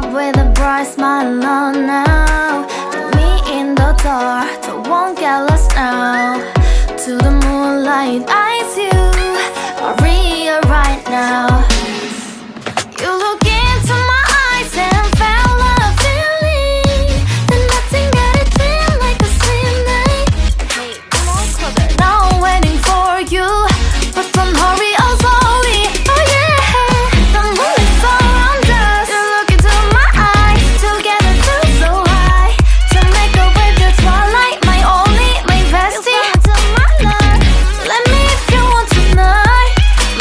up with a bright smile on now. With me in the dark, so won't get lost now. To the moonlight, eyes you are real right now. You look into my eyes and felt a feeling that nothing got it feel like a slim night. Hey, come on, closer. Now I'm waiting for you, but don't hurry, oh slowly. Oh yeah, the moon is around us. You look into my eyes, together feel so high. To make a wave the twilight, my only, my bestie. Into my life, let me if you want tonight.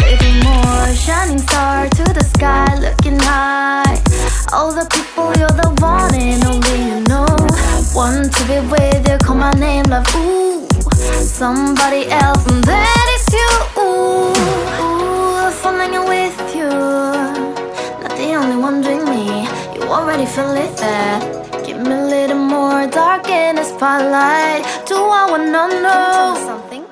Little more shining star to the sky, looking high. All the people, you're the one and only you know. Want to be with you, call my name, love, ooh. Somebody else, and that is you, ooh. Falling in with you, not the only one doing me. You already feel it there. Give me a little more dark in the spotlight. Do I wanna know something?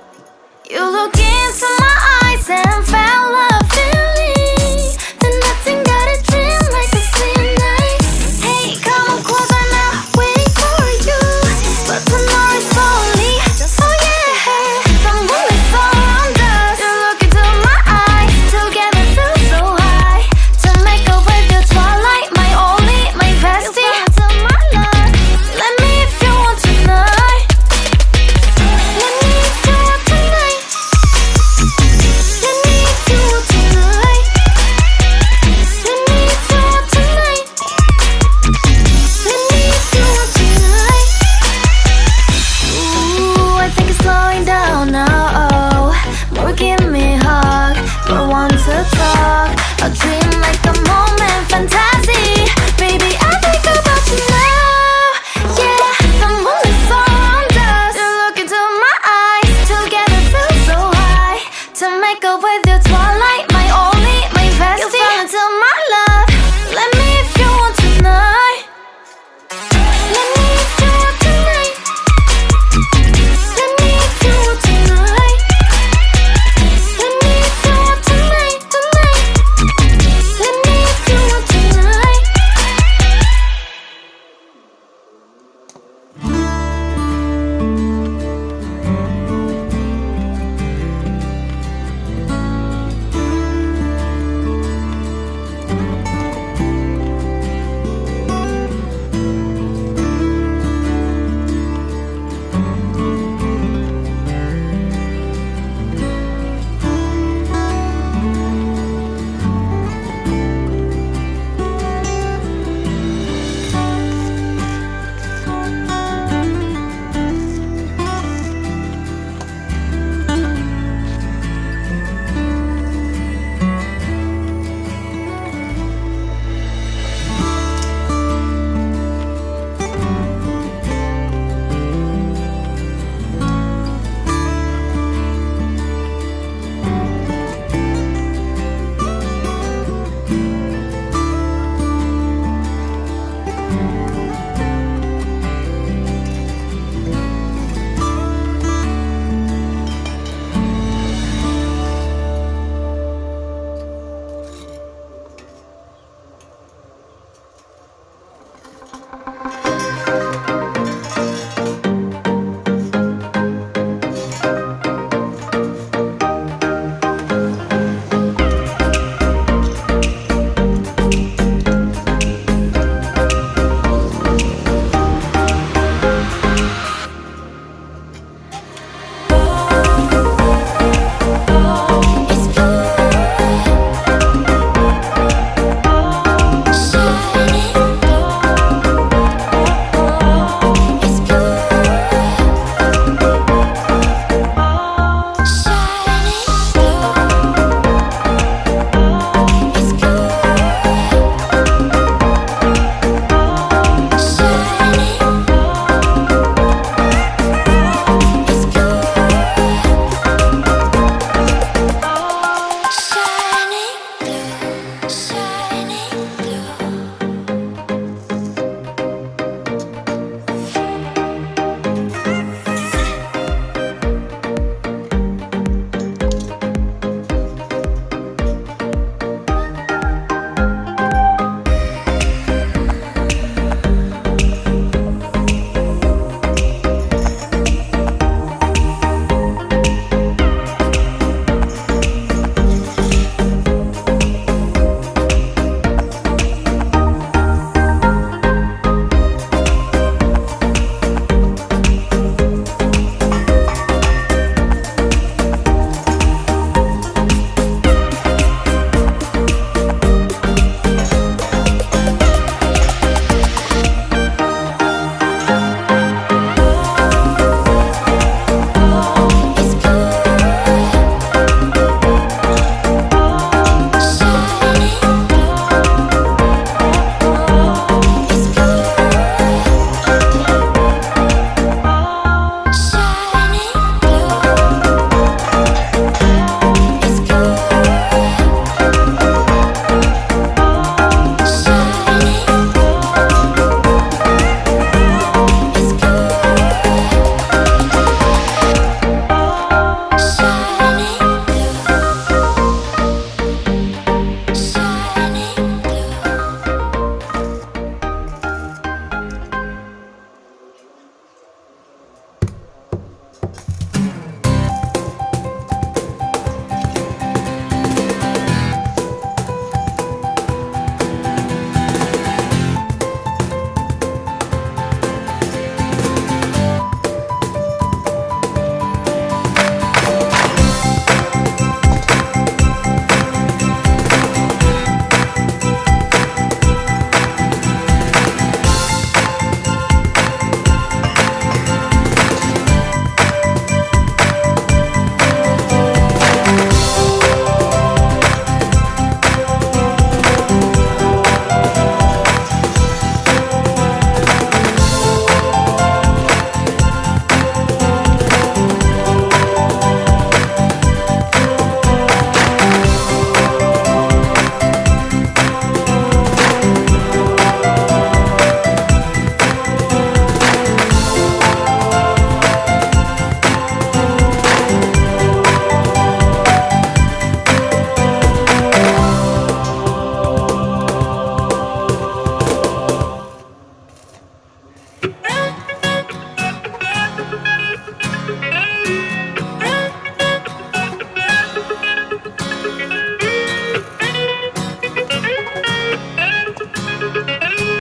You look into my eyes and felt a feeling that nothing got a dream like a slim night. Hey, come on closer now, wait for you, but tomorrow is only. Oh yeah, the moon is around us. You look into my eyes, together feel so high. To make a wave the twilight, my only, my bestie. Into my life, let me if you want tonight. Let me if you want tonight. Let me if you want tonight. Let me if you want tonight. Let me if you want tonight. Ooh, I think it's slowing down now. Oh, more give me a hug, more want to talk. A dream like a moment, fantastic.